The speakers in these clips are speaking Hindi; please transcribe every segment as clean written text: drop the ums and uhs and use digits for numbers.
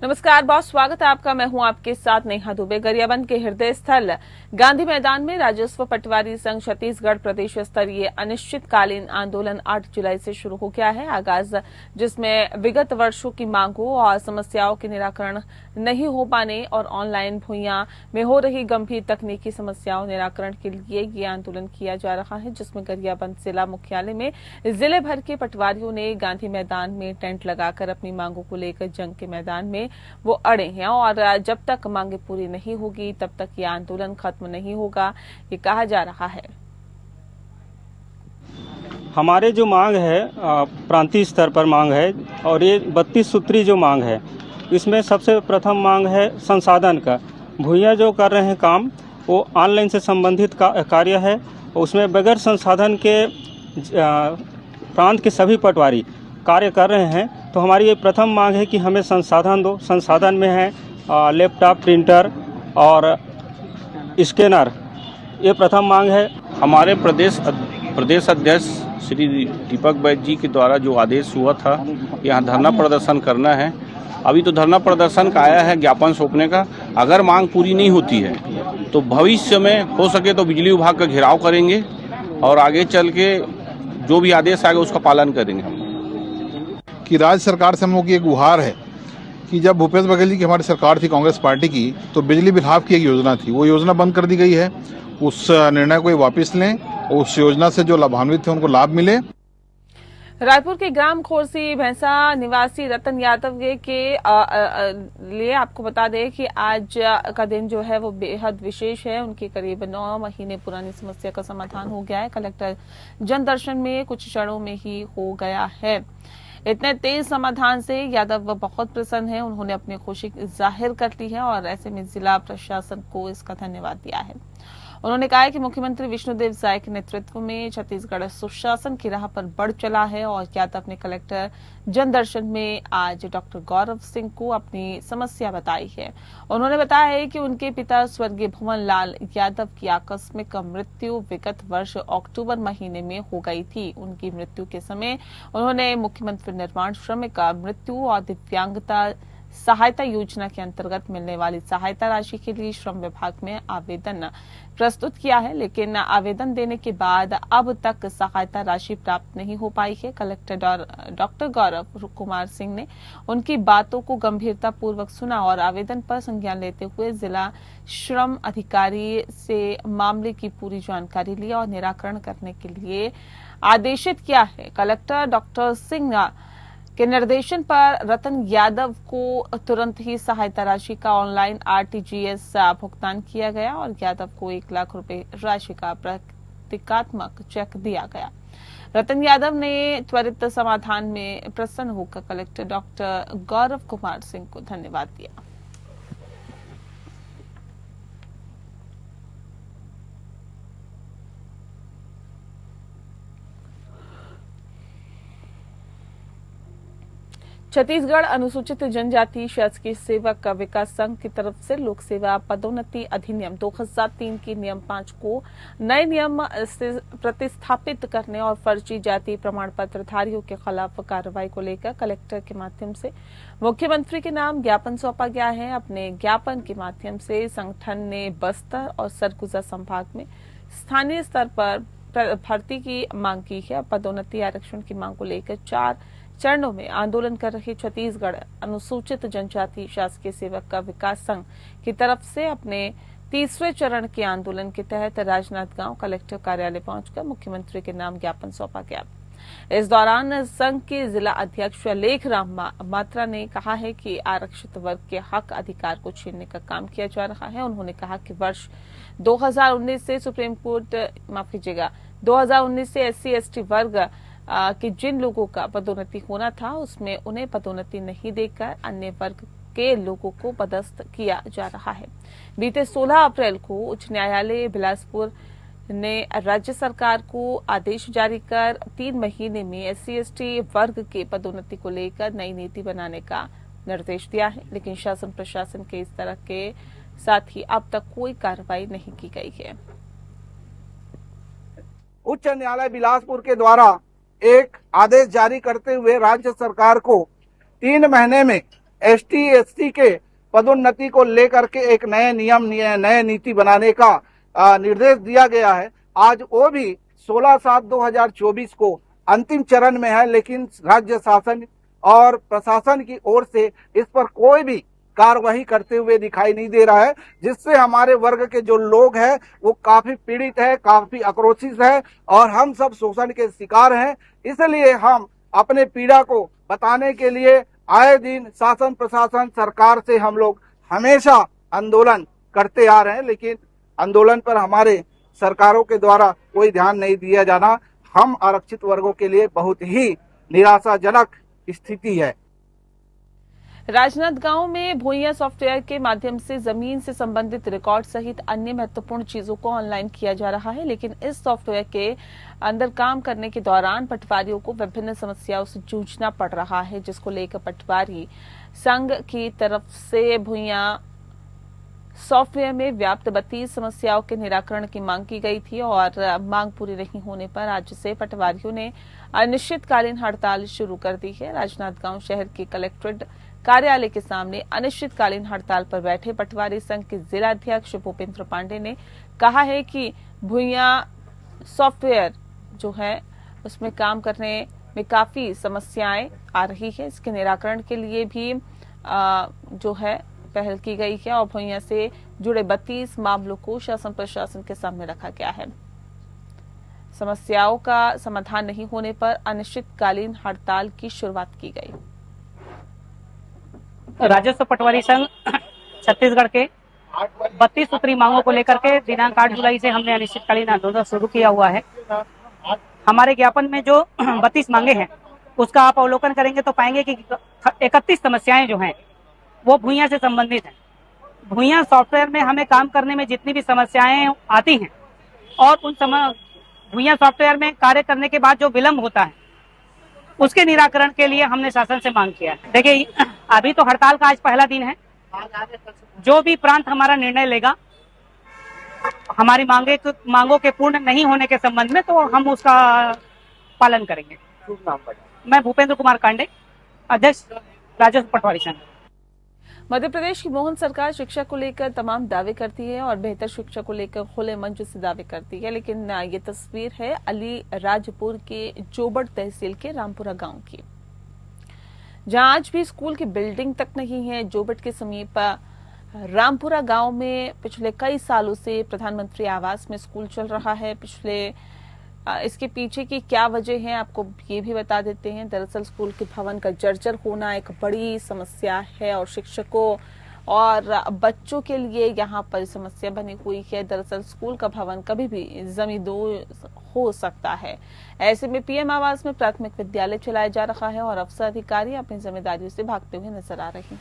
नमस्कार बॉस, स्वागत है आपका। मैं हूं आपके साथ नेहा दुबे। गरियाबंद के हृदय स्थल गांधी मैदान में राजस्व पटवारी संघ छत्तीसगढ़ प्रदेश स्तरीय अनिश्चितकालीन आंदोलन 8 जुलाई से शुरू हो गया है। आगाज जिसमें विगत वर्षों की मांगों और समस्याओं के निराकरण नहीं हो पाने और ऑनलाइन भुइयां में हो रही गंभीर तकनीकी समस्याओं निराकरण के लिए ये आंदोलन किया जा रहा है, जिसमें गरियाबंद जिला मुख्यालय में जिले भर के पटवारियों ने गांधी मैदान में टेंट लगाकर अपनी मांगों को लेकर जंग के मैदान में वो अड़े हैं और जब तक मांगे पूरी नहीं होगी तब तक ये आंदोलन खत्म नहीं होगा, ये कहा जा रहा है। हमारे जो मांग है प्रांतीय स्तर पर मांग है और ये 32 सूत्री जो मांग है, इसमें सबसे प्रथम मांग है संसाधन का। भुइयां जो कर रहे हैं काम वो ऑनलाइन से संबंधित कार्य है, उसमें बगैर संसाधन के प्रांत के सभी पटवारी कार्य कर रहे हैं। तो हमारी ये प्रथम मांग है कि हमें संसाधन दो। संसाधन में है लैपटॉप, प्रिंटर और स्कैनर, ये प्रथम मांग है। हमारे प्रदेश अध्यक्ष श्री दीपक बैद जी के द्वारा जो आदेश हुआ था यहाँ धरना प्रदर्शन करना है, अभी तो धरना प्रदर्शन का आया है ज्ञापन सौंपने का। अगर मांग पूरी नहीं होती है तो भविष्य में हो सके तो बिजली विभाग का घेराव करेंगे और आगे चल के जो भी आदेश आएगा उसका पालन करेंगे हम। कि राज्य सरकार से हम लोग की एक गुहार है कि जब भूपेश बघेल जी की हमारी सरकार थी कांग्रेस पार्टी की, तो बिजली विभाग की एक योजना थी, वो योजना बंद कर दी गई है। उस निर्णय को वापस लें और उस योजना से जो लाभान्वित थे उनको लाभ मिले। रायपुर के ग्राम खोरसी भैंसा निवासी रतन यादव के लिए आपको बता दें कि आज का दिन जो है वो बेहद विशेष है। उनकी करीब 9 महीने पुरानी समस्या का समाधान हो गया है। कलेक्टर जन दर्शन में कुछ क्षणों में ही हो गया है। इतने तेज समाधान से यादव बहुत प्रसन्न है। उन्होंने अपनी खुशी जाहिर कर ली है और ऐसे में जिला प्रशासन को इसका धन्यवाद दिया है। उन्होंने कहा है कि मुख्यमंत्री विष्णुदेव साय के नेतृत्व में छत्तीसगढ़ सुशासन की राह पर बढ़ चला है और यादव ने कलेक्टर जन दर्शन में आज डॉक्टर गौरव सिंह को अपनी समस्या बताई है। उन्होंने बताया है कि उनके पिता स्वर्गीय भुवन लाल यादव की आकस्मिक मृत्यु विगत वर्ष अक्टूबर महीने में हो गई थी। उनकी मृत्यु के समय उन्होंने मुख्यमंत्री निर्माण श्रमिक मृत्यु और दिव्यांगता सहायता योजना के अंतर्गत मिलने वाली सहायता राशि के लिए श्रम विभाग में आवेदन प्रस्तुत किया है, लेकिन आवेदन देने के बाद अब तक सहायता राशि प्राप्त नहीं हो पाई है। कलेक्टर डॉक्टर गौरव कुमार सिंह ने उनकी बातों को गंभीरता पूर्वक सुना और आवेदन पर संज्ञान लेते हुए जिला श्रम अधिकारी से मामले की पूरी जानकारी ली और निराकरण करने के लिए आदेशित किया है। कलेक्टर डॉक्टर सिंह के निर्देशन पर रतन यादव को तुरंत ही सहायता राशि का ऑनलाइन आरटीजीएस भुगतान किया गया और यादव को 1 लाख रुपए राशि का प्रतीकात्मक चेक दिया गया। रतन यादव ने त्वरित समाधान में प्रसन्न होकर कलेक्टर डॉक्टर गौरव कुमार सिंह को धन्यवाद दिया। छत्तीसगढ़ अनुसूचित जनजाति शासकीय सेवक विकास संघ की तरफ से लोक सेवा पदोन्नति अधिनियम 2003 की नियम 5 को नए नियम से प्रतिस्थापित करने और फर्जी जाति प्रमाण पत्रधारियों के खिलाफ कार्रवाई को लेकर कलेक्टर के माध्यम से मुख्यमंत्री के नाम ज्ञापन सौंपा गया है। अपने ज्ञापन के माध्यम से संगठन ने बस्तर और सरगुजा संभाग में स्थानीय स्तर पर भर्ती की मांग की है। पदोन्नति आरक्षण की मांग को लेकर 4 चरणों में आंदोलन कर रहे छत्तीसगढ़ अनुसूचित जनजाति शासकीय सेवक का विकास संघ की तरफ से अपने तीसरे चरण के आंदोलन के तहत राजनांदगांव कलेक्टर कार्यालय पहुंचकर मुख्यमंत्री के नाम ज्ञापन सौंपा गया। इस दौरान संघ के जिला अध्यक्ष लेखराम मात्रा ने कहा है कि आरक्षित वर्ग के हक अधिकार को छीनने का काम किया जा रहा है। उन्होंने कहा कि वर्ष 2019 से सुप्रीम कोर्ट 2019 से SC/ST वर्ग कि जिन लोगों का पदोन्नति होना था उसमें उन्हें पदोन्नति नहीं देकर अन्य वर्ग के लोगों को पदस्थ किया जा रहा है। बीते 16 अप्रैल को उच्च न्यायालय बिलासपुर ने राज्य सरकार को आदेश जारी कर 3 महीने में SC/ST वर्ग के पदोन्नति को लेकर नई नीति बनाने का निर्देश दिया है, लेकिन शासन प्रशासन के इस तरह के साथ ही अब तक कोई कार्रवाई नहीं की गई है। उच्च न्यायालय बिलासपुर के द्वारा एक आदेश जारी करते हुए राज्य सरकार को 3 महीने में एसटी एससी के पदोन्नति को लेकर के एक नए नियम नए नीति बनाने का निर्देश दिया गया है। आज वो भी 16/7/2024 को अंतिम चरण में है, लेकिन राज्य शासन और प्रशासन की ओर से इस पर कोई भी कार्रवाई करते हुए दिखाई नहीं दे रहा है, जिससे हमारे वर्ग के जो लोग हैं वो काफी पीड़ित है, काफी आक्रोशित है और हम सब शोषण के शिकार हैं। इसलिए हम अपने पीड़ा को बताने के लिए आए दिन शासन प्रशासन सरकार से हम लोग हमेशा आंदोलन करते आ रहे हैं, लेकिन आंदोलन पर हमारे सरकारों के द्वारा कोई ध्यान नहीं दिया जाना हम आरक्षित वर्गों के लिए बहुत ही निराशाजनक स्थिति है। राजनांदगांव में भूइयां सॉफ्टवेयर के माध्यम से जमीन से संबंधित रिकॉर्ड सहित अन्य महत्वपूर्ण चीजों को ऑनलाइन किया जा रहा है, लेकिन इस सॉफ्टवेयर के अंदर काम करने के दौरान पटवारियों को विभिन्न समस्याओं से जूझना पड़ रहा है, जिसको लेकर पटवारी संघ की तरफ से भूइयां सॉफ्टवेयर में व्याप्त 32 समस्याओं के निराकरण की मांग की गई थी और मांग पूरी नहीं होने पर आज से पटवारियों ने अनिश्चितकालीन हड़ताल शुरू कर दी है। राजनांदगांव शहर के कलेक्ट्रेट कार्यालय के सामने अनिश्चितकालीन हड़ताल पर बैठे पटवारी संघ के जिलाध्यक्ष भूपेंद्र पांडे ने कहा है कि भूइयां सॉफ्टवेयर जो है उसमें काम करने में काफी समस्याएं आ रही है। इसके निराकरण के लिए भी जो है पहल की गई है और भूइयां से जुड़े 32 मामलों को शासन प्रशासन के सामने रखा गया है। समस्याओं का समाधान नहीं होने पर अनिश्चितकालीन हड़ताल की शुरुआत की गई। राजस्व पटवारी संघ छत्तीसगढ़ के 32 सूत्री मांगों को लेकर के दिनांक 8 जुलाई से हमने अनिश्चितकालीन आंदोलन शुरू किया हुआ है। हमारे ज्ञापन में जो 32 मांगे हैं उसका आप अवलोकन करेंगे तो पाएंगे कि 31 समस्याएं जो हैं वो भूइयां से संबंधित हैं। भूइयां सॉफ्टवेयर में हमें काम करने में जितनी भी समस्याएं आती हैं और उन भूइयां सॉफ्टवेयर में कार्य करने के बाद जो विलम्ब होता है उसके निराकरण के लिए हमने शासन से मांग किया है। देखिए, अभी तो हड़ताल का आज पहला दिन है। जो भी प्रांत हमारा निर्णय लेगा हमारी मांगों के पूर्ण नहीं होने के संबंध में, तो हम उसका पालन करेंगे। मैं भूपेंद्र कुमार कांडे, अध्यक्ष राजस्व पटवारी संघ। मध्य प्रदेश की मोहन सरकार शिक्षा को लेकर तमाम दावे करती है और बेहतर शिक्षा को लेकर खुले मंच से दावे करती है, लेकिन ये तस्वीर है अलीराजपुर के जोबड़ तहसील के रामपुरा गांव की, जहां आज भी स्कूल की बिल्डिंग तक नहीं है। जोबड़ के समीप रामपुरा गांव में पिछले कई सालों से प्रधानमंत्री आवास में स्कूल चल रहा है। इसके पीछे की क्या वजह है आपको ये भी बता देते हैं। दरअसल स्कूल के भवन का जर्जर होना एक बड़ी समस्या है और शिक्षकों और बच्चों के लिए यहाँ पर समस्या बनी हुई है। दरअसल स्कूल का भवन कभी भी जमींदोज हो सकता है। ऐसे में पीएम आवास में प्राथमिक विद्यालय चलाया जा रहा है और अफसर अधिकारी अपनी जिम्मेदारियों से भागते हुए नजर आ रहे हैं।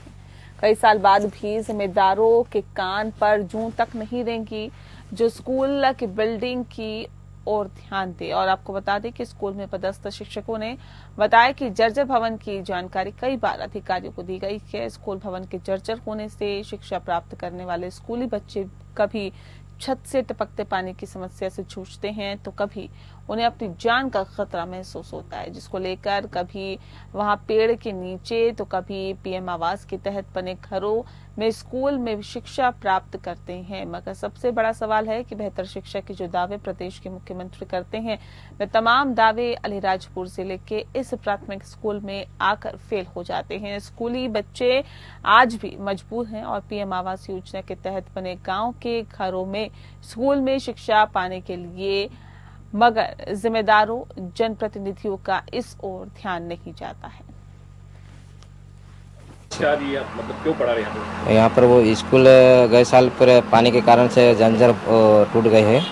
कई साल बाद भी जिम्मेदारों के कान पर जूं तक नहीं रेंगी जो स्कूल की बिल्डिंग की और ध्यान दे। और आपको बता दें कि स्कूल में पदस्थ शिक्षकों ने बताया कि जर्जर भवन की जानकारी कई बार अधिकारियों को दी गई है। स्कूल भवन के जर्जर होने से शिक्षा प्राप्त करने वाले स्कूली बच्चे कभी छत से टपकते पानी की समस्या से जूझते हैं तो कभी उन्हें अपनी जान का खतरा महसूस होता है, जिसको लेकर कभी वहां पेड़ के नीचे तो कभी पीएम आवास के तहत बने घरों में स्कूल में शिक्षा प्राप्त करते हैं। मगर सबसे बड़ा सवाल है कि बेहतर शिक्षा के जो दावे प्रदेश के मुख्यमंत्री करते हैं वे तमाम दावे अलीराजपुर जिले के इस प्राथमिक स्कूल में आकर फेल हो जाते हैं। स्कूली बच्चे आज भी मजबूर हैं और पीएम आवास योजना के तहत बने गांव के घरों में स्कूल में शिक्षा पाने के लिए, मगर जिम्मेदारों जनप्रतिनिधियों का इस ओर ध्यान नहीं जाता है। मतलब क्यों पड़ा रहे यहाँ पर वो स्कूल गए साल पर पानी के कारण से जंजर टूट गए हैं,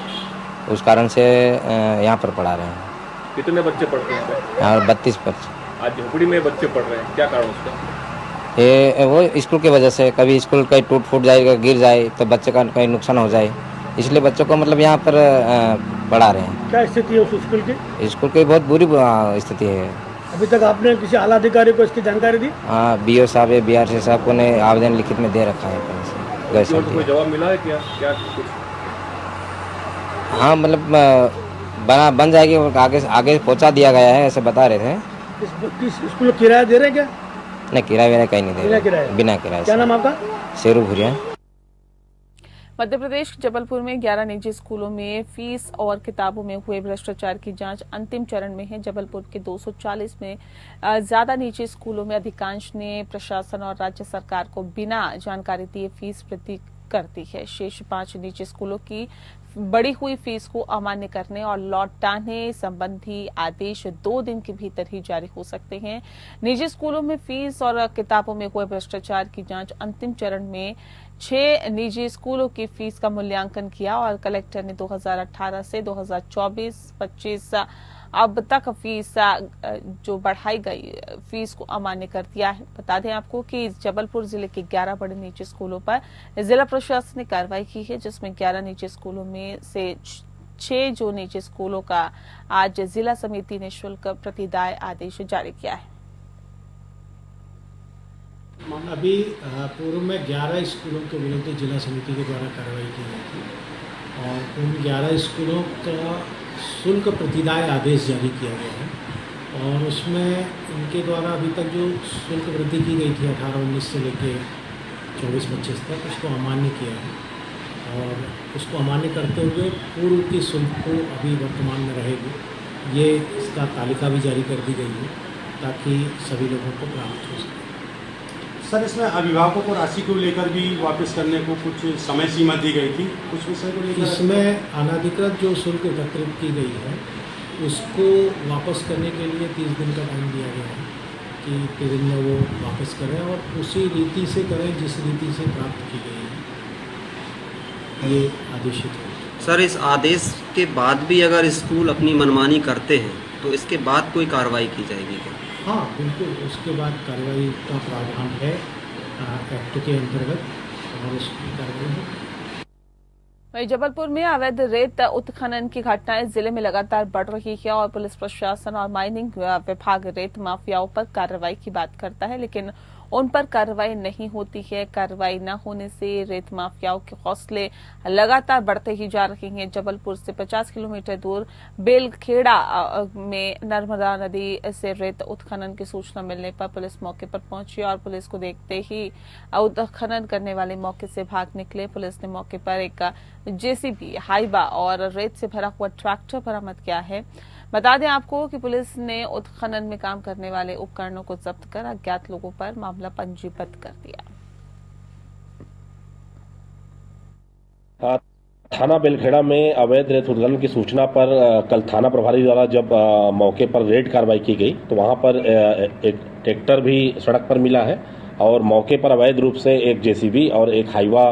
उस कारण से यहाँ पर पढ़ा रहे हैं। कितने बच्चे पढ़ रहे हैं यहाँ पर 32 बच्चे। आज झोपड़ी में बच्चे पढ़ रहे हैं, क्या कारण उसका? ये वो स्कूल की वजह से कभी स्कूल कहीं टूट फूट जाएगा, गिर जाए तो बच्चे का कहीं नुकसान हो जाए, इसलिए बच्चों को मतलब यहाँ पर पढ़ा रहे हैं। क्या स्थिति है उस स्कूल की? स्कूल की बहुत बुरी स्थिति है। अभी तक आपने किसी आला अधिकारी को इसकी जानकारी दी? हाँ, बीओ साहब या बीआरसी साहब को ने आवेदन लिखित में दे रखा है पहले से। कोई जवाब मिला है क्या कुछ? हाँ, मतलब बन जाएगी, आगे पहुँचा दिया गया है ऐसे बता रहे थे। स्कूल किराया दे रहे हैं क्या? नहीं किराया वगैरह कहीं नहीं दे बिना रहे, किराए? बिना किराए क्या से। नाम आपका? शेरू भूरिया। मध्य प्रदेश के जबलपुर में 11 निजी स्कूलों में फीस और किताबों में हुए भ्रष्टाचार की जांच अंतिम चरण में है। जबलपुर के 240 में ज्यादा निजी स्कूलों में अधिकांश ने प्रशासन और राज्य सरकार को बिना जानकारी दिए फीस वृद्धि कर दी है। शेष 5 निजी स्कूलों की बढ़ी हुई फीस को अमान्य करने और लौटाने संबंधी आदेश 2 दिन के भीतर ही जारी हो सकते हैं। निजी स्कूलों में फीस और किताबों में हुए भ्रष्टाचार की जांच अंतिम चरण में 6 निजी स्कूलों की फीस का मूल्यांकन किया और कलेक्टर ने 2018 से 2024-25 अब तक फीस जो बढ़ाई गई फीस को अमान्य कर दिया है। बता दें आपको कि जबलपुर जिले के 11 बड़े निजी स्कूलों पर जिला प्रशासन ने कार्रवाई की है, जिसमें 11 निजी स्कूलों में से 6 जो निजी स्कूलों का आज जिला समिति ने शुल्क प्रतिदाय आदेश जारी किया है। अभी पूर्व में 11 स्कूलों के विरुद्ध जिला समिति के द्वारा कार्रवाई की गई थी और उन 11 स्कूलों का शुल्क प्रतिदाय आदेश जारी किया गया है और उसमें इनके द्वारा अभी तक जो शुल्क वृद्धि की गई थी 18-19 से लेके 24-25 तक उसको अमान्य किया है और उसको अमान्य करते हुए पूर्व की शुल्क को अभी वर्तमान में रहेगी। ये इसका तालिका भी जारी कर दी गई है ताकि सभी लोगों को प्राप्त हो सके। सर, इसमें अभिभावकों को राशि को लेकर भी वापस करने को कुछ समय सीमा दी गई थी, कुछ विषय को लेकर इसमें अनाधिकृत जो शुल्क एकत्रित की गई है उसको वापस करने के लिए 30 दिन का टाइम दिया गया है कि 30 दिन में वो वापस करें और उसी रीति से करें जिस रीति से प्राप्त की गई है, ये आदेशित है। सर, इस आदेश के बाद भी अगर स्कूल अपनी मनमानी करते हैं तो इसके बाद कोई कार्रवाई की जाएगी क्या? हाँ बिल्कुल, उसके बाद कार्रवाई का प्रावधान है एक्ट के अंतर्गत और उसकी कार्रवाई है। वहीं जबलपुर में अवैध रेत उत्खनन की घटनाएं जिले में लगातार बढ़ रही है और पुलिस प्रशासन और माइनिंग विभाग रेत माफियाओं पर कार्रवाई की बात करता है, लेकिन उन पर कार्रवाई नहीं होती है। कार्रवाई न होने से रेत माफियाओं के हौसले लगातार बढ़ते ही जा रहे हैं। जबलपुर से 50 किलोमीटर दूर बेलखेड़ा में नर्मदा नदी से रेत उत्खनन की सूचना मिलने पर पुलिस मौके पर पहुंची और पुलिस को देखते ही उत्खनन करने वाले मौके से भाग निकले। पुलिस ने मौके पर एक जेसीबी, हाइबा और रेत से भरा हुआ ट्रैक्टर बरामद किया है। बता दें आपको कि पुलिस ने उत्खनन में काम करने वाले उपकरणों को जब्त कर अज्ञात लोगों पर मामला पंजीबद्ध कर दिया। थाना बेलखेड़ा में अवैध रेत उत्खनन की सूचना पर कल थाना प्रभारी द्वारा जब मौके पर रेड कार्रवाई की गई तो वहां पर एक ट्रैक्टर भी सड़क पर मिला है और मौके पर अवैध रूप से एक जेसीबी और एक हाइवा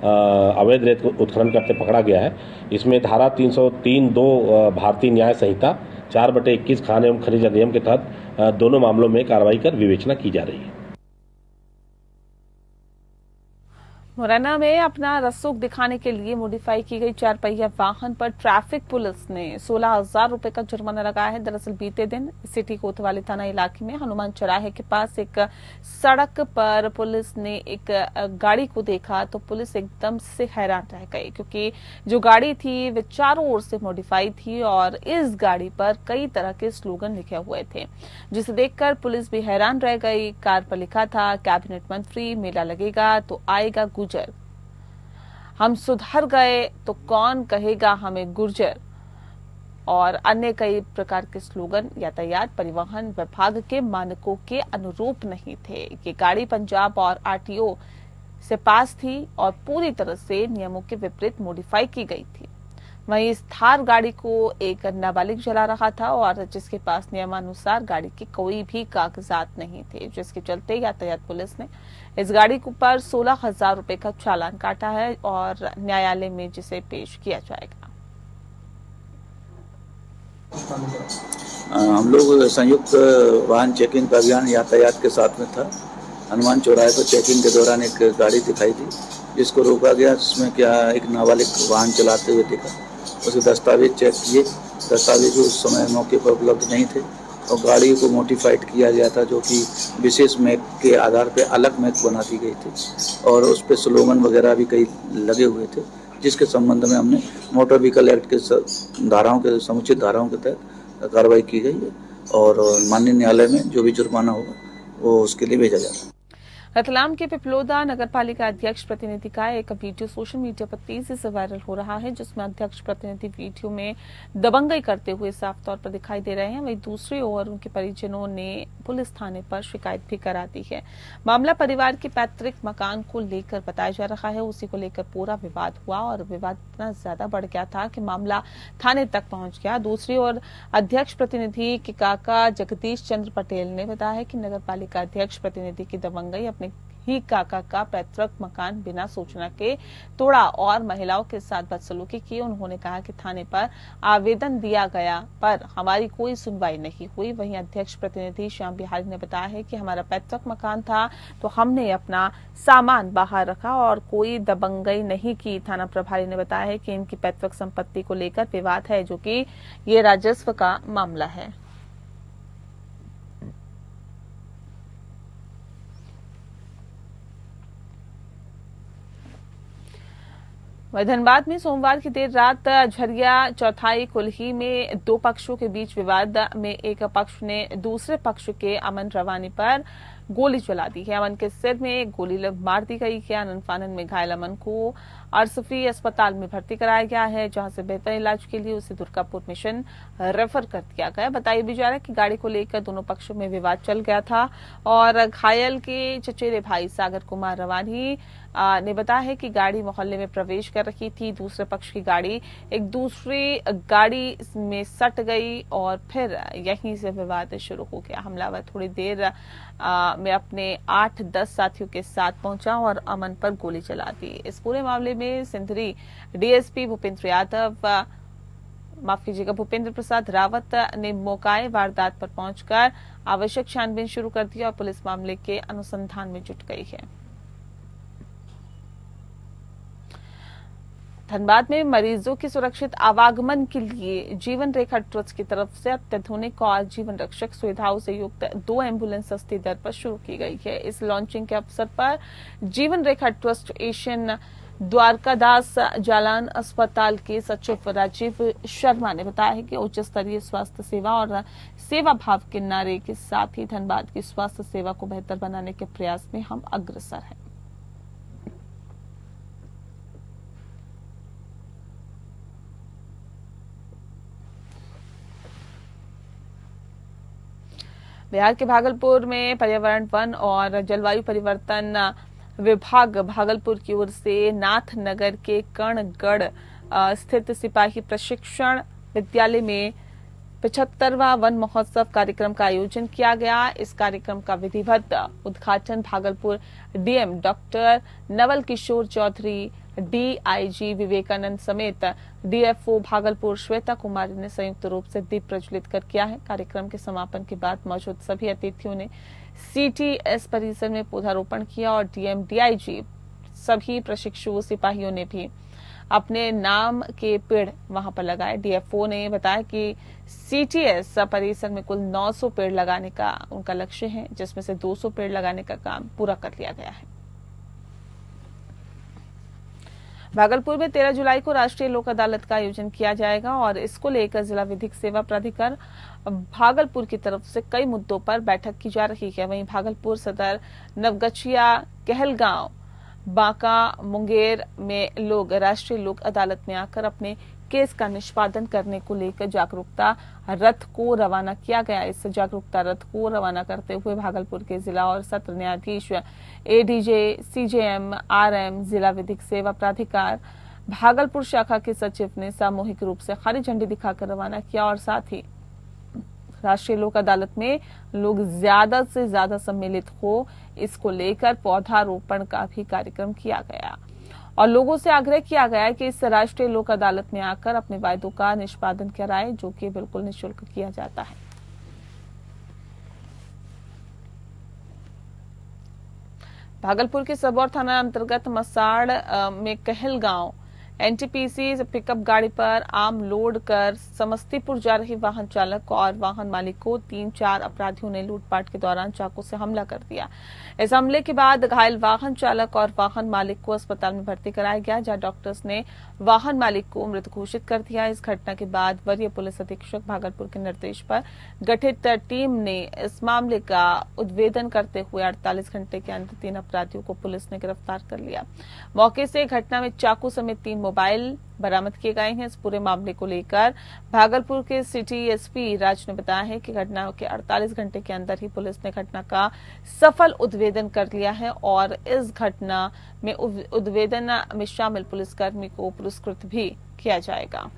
अवैध रेत उत्खनन करते पकड़ा गया है। इसमें धारा 303(2) भारतीय न्याय संहिता 4/21 खान एवं खनिज अधिनियम के तहत दोनों मामलों में कार्रवाई कर विवेचना की जा रही है। मुरैना में अपना रसूख दिखाने के लिए मॉडिफाई की गई 4 पहिया वाहन पर ट्रैफिक पुलिस ने 16,000 रुपए का जुर्माना लगाया है। दरअसल बीते दिन सिटी कोतवाली थाना इलाके में हनुमान चौराहे के पास एक सड़क पर पुलिस ने एक गाड़ी को देखा तो पुलिस एकदम से हैरान रह गई, क्योंकि जो गाड़ी थी वे चारों ओर से मॉडिफाई थी और इस गाड़ी पर कई तरह के स्लोगन लिखे हुए थे, जिसे देखकर पुलिस भी हैरान रह गई। कार पर लिखा था, कैबिनेट मंत्री, मेला लगेगा तो आएगा गुजर, हम सुधर गए तो कौन कहेगा हमें गुर्जर, और अन्य कई प्रकार के स्लोगन यातायात परिवहन विभाग के मानकों के अनुरूप नहीं थे। ये गाड़ी पंजाब और आरटीओ से पास थी और पूरी तरह से नियमों के विपरीत मॉडिफाई की गई थी। वहीं इस थार गाड़ी को एक नाबालिग चला रहा था और जिसके पास नियमानुसार गाड़ी के कोई भी कागजात नहीं थे, जिसके चलते यातायात पुलिस ने इस गाड़ी पर 16,000 रुपए का चालान काटा है और न्यायालय में जिसे पेश किया जाएगा। हम लोग संयुक्त वाहन चेकिंग का अभियान यातायात के साथ में था। हनुमान चौराहे पर चेकिंग के दौरान एक गाड़ी दिखाई दी जिसको रोका गया, जिसमें क्या एक नाबालिग वाहन चलाते हुए दिखा। उसके दस्तावेज चेक किए, दस्तावेज उस समय मौके पर उपलब्ध नहीं थे और गाड़ी को मोडिफाइड किया गया था, जो कि विशेष मैक के आधार पर अलग मैक बना दी गई थी और उस पर स्लोगन वगैरह भी कई लगे हुए थे, जिसके संबंध में हमने मोटर व्हीकल एक्ट के धाराओं के समुचित धाराओं के तहत कार्रवाई की गई है और माननीय न्यायालय में जो भी जुर्माना होगा वो उसके लिए भेजा जाता है। रतलाम के पिपलोदा नगरपालिका अध्यक्ष प्रतिनिधि का एक वीडियो सोशल मीडिया पर तेजी से वायरल हो रहा है, जिसमें अध्यक्ष प्रतिनिधि वीडियो में दबंगई करते हुए साफ तौर पर दिखाई दे रहे हैं। वहीं दूसरी ओर उनके परिजनों ने पुलिस थाने पर शिकायत भी करा दी है। मामला परिवार के पैतृक मकान को लेकर बताया जा रहा है। उसी को लेकर पूरा विवाद हुआ और विवाद इतना ज्यादा बढ़ गया था कि मामला थाने तक पहुंच गया। दूसरी ओर अध्यक्ष प्रतिनिधि के काका जगदीश चंद्र पटेल ने बताया है कि नगरपालिका अध्यक्ष प्रतिनिधि की दबंगई अपने ही काका का पैतृक मकान बिना सूचना के तोड़ा और महिलाओं के साथ बदसलूकी की। उन्होंने कहा कि थाने पर आवेदन दिया गया पर हमारी कोई सुनवाई नहीं हुई। वहीं अध्यक्ष प्रतिनिधि श्याम बिहारी ने बताया है कि हमारा पैतृक मकान था तो हमने अपना सामान बाहर रखा और कोई दबंगई नहीं की। थाना प्रभारी ने बताया है कि इनकी पैतृक संपत्ति को लेकर विवाद है, जो कि ये राजस्व का मामला है। वहीं धनबाद में सोमवार की देर रात झरिया चौथाई कुल्ही में दो पक्षों के बीच विवाद में एक पक्ष ने दूसरे पक्ष के अमन रवानी पर गोली चला दी है। अमन के सिर में गोली मार दी गई है। आनन फानन में घायल अमन को आरसफी अस्पताल में भर्ती कराया गया है, जहां से बेहतर इलाज के लिए उसे दुर्गापुर मिशन रेफर कर दिया गया। बताया भी जा रहा है कि गाड़ी को लेकर दोनों पक्षों में विवाद चल गया था और घायल के चचेरे भाई सागर कुमार रवानी ने बताया है कि गाड़ी मोहल्ले में प्रवेश कर रही थी। दूसरे पक्ष की गाड़ी एक दूसरी गाड़ी में सट गई और फिर यहीं से विवाद शुरू हो गया। हमलावर थोड़ी देर में अपने 8-10 साथियों के साथ पहुंचा और अमन पर गोली चला दी। इस पूरे मामले में सिंधरी डीएसपी भूपेंद्र प्रसाद रावत ने मौके वारदात पर पहुंचकर आवश्यक छानबीन शुरू कर दी और पुलिस मामले के अनुसंधान में जुट गई है। धनबाद में मरीजों के सुरक्षित आवागमन के लिए जीवन रेखा ट्रस्ट की तरफ से अत्याधुनिक और जीवन रक्षक सुविधाओं से युक्त 2 एम्बुलेंस सस्ती दर पर शुरू की गई है। इस लॉन्चिंग के अवसर पर जीवन रेखा ट्रस्ट एशियन द्वारकादास जालान अस्पताल के सचिव राजीव शर्मा ने बताया है कि उच्च स्तरीय स्वास्थ्य सेवा और सेवा भाव के नारे के साथ ही धनबाद की स्वास्थ्य सेवा को बेहतर बनाने के प्रयास में हम अग्रसर हैं। बिहार के भागलपुर में पर्यावरण, वन और जलवायु परिवर्तन विभाग भागलपुर की ओर से नाथनगर के कर्णगढ़ स्थित सिपाही प्रशिक्षण विद्यालय में 75वां वन महोत्सव कार्यक्रम का आयोजन किया गया। इस कार्यक्रम का विधिवत उद्घाटन Bhagalpur DM doctor Naval Kishore Chaudhary, DIG Vivekananda समेत डीएफओ भागलपुर श्वेता कुमारी ने संयुक्त रूप से दीप प्रज्वलित कर किया है। कार्यक्रम के समापन के बाद मौजूद सभी अतिथियों ने सीटीएस परिसर में पौधारोपण किया और डीएम, डीआईजी सभी प्रशिक्षु सिपाहियों ने भी अपने नाम के पेड़ वहां पर लगाए। डीएफओ ने बताया कि सीटीएस परिसर में कुल 900 पेड़ लगाने का उनका लक्ष्य है, जिसमें से 200 पेड़ लगाने का काम पूरा कर लिया गया है। भागलपुर में 13 जुलाई को राष्ट्रीय लोक अदालत का आयोजन किया जाएगा और इसको लेकर जिला विधिक सेवा प्राधिकार भागलपुर की तरफ से कई मुद्दों पर बैठक की जा रही है। वहीं भागलपुर सदर, नवगछिया, कहलगांव, बांका, मुंगेर में लोग राष्ट्रीय लोक अदालत में आकर अपने केस का निष्पादन करने को लेकर जागरूकता रथ को रवाना किया गया। इस जागरूकता रथ को रवाना करते हुए भागलपुर के जिला और सत्र न्यायाधीश, एडीजे, सीजेएम, आरएम, जिला विधिक सेवा प्राधिकार भागलपुर शाखा के सचिव ने सामूहिक रूप से हरी झंडी दिखाकर रवाना किया और साथ ही राष्ट्रीय लोक अदालत में लोग ज्यादा से ज्यादा सम्मिलित हो, इसको लेकर पौधारोपण का भी कार्यक्रम किया गया और लोगों से आग्रह किया गया कि इस राष्ट्रीय लोक अदालत में आकर अपने वायदों का निष्पादन कराएं, जो कि बिल्कुल निःशुल्क किया जाता है। भागलपुर के सबौर थाना अंतर्गत मसाड़ में कहलगांव एनटीपीसी पिकअप गाड़ी पर आम लोड कर समस्तीपुर जा रही वाहन चालक और वाहन मालिक को 3-4 अपराधियों ने लूटपाट के दौरान चाकू से हमला कर दिया। इस हमले के बाद घायल वाहन चालक और वाहन मालिक को अस्पताल में भर्ती कराया गया, जहां डॉक्टर्स ने वाहन मालिक को मृत घोषित कर दिया। इस घटना के बाद वरीय पुलिस अधीक्षक भागलपुर के निर्देश पर गठित टीम ने इस मामले का उद्भेदन करते हुए 48 घंटे के अंदर 3 अपराधियों को पुलिस ने गिरफ्तार कर लिया। मौके से घटना में चाकू समेत 3 मोबाइल बरामद किए गए हैं। इस पूरे मामले को लेकर भागलपुर के सिटी एसपी राज ने बताया है कि घटना के 48 घंटे के अंदर ही पुलिस ने घटना का सफल उद्भेदन कर लिया है और इस घटना में उद्भेदन में शामिल पुलिसकर्मी को पुरस्कृत भी किया जाएगा।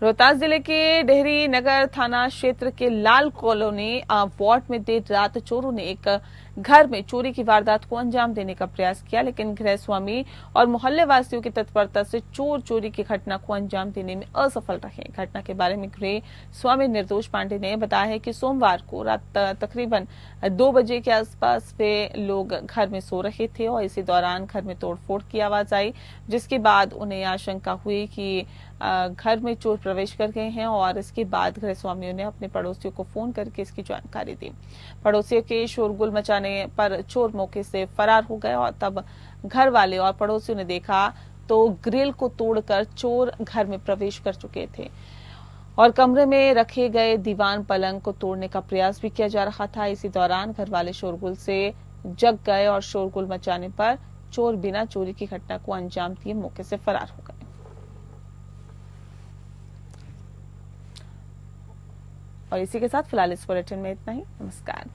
रोहतास जिले के डेहरी नगर थाना क्षेत्र के लाल कॉलोनी वार्ड में देर रात चोरों ने एक घर में चोरी की वारदात को अंजाम देने का प्रयास किया, लेकिन गृह स्वामी और मोहल्ले वासियों की तत्परता से चोर चोरी की घटना को अंजाम देने में असफल रहे। घटना के बारे में गृह स्वामी निर्दोष पांडे ने बताया है कि सोमवार को रात तकरीबन 2 बजे के आसपास वे लोग घर में सो रहे थे और इसी दौरान घर में तोड़फोड़ की आवाज आई, जिसके बाद उन्हें आशंका हुई कि घर में चोर प्रवेश कर गए हैं और इसके बाद गृह स्वामियों ने अपने पड़ोसियों को फोन करके इसकी जानकारी दी। पड़ोसियों के शोरगुल मचाने पर चोर मौके से फरार हो गए और तब घर वाले और पड़ोसियों ने देखा तो ग्रिल को तोड़कर चोर घर में प्रवेश कर चुके थे और कमरे में रखे गए दीवान पलंग को तोड़ने का प्रयास भी किया जा रहा था। इसी दौरान घर वाले शोरगुल से जग गए और शोरगुल मचाने पर चोर बिना चोरी की घटना को अंजाम दिए मौके से फरार हो गए। और इसी के साथ फिलहाल इस बुलेटिन में इतना ही। नमस्कार।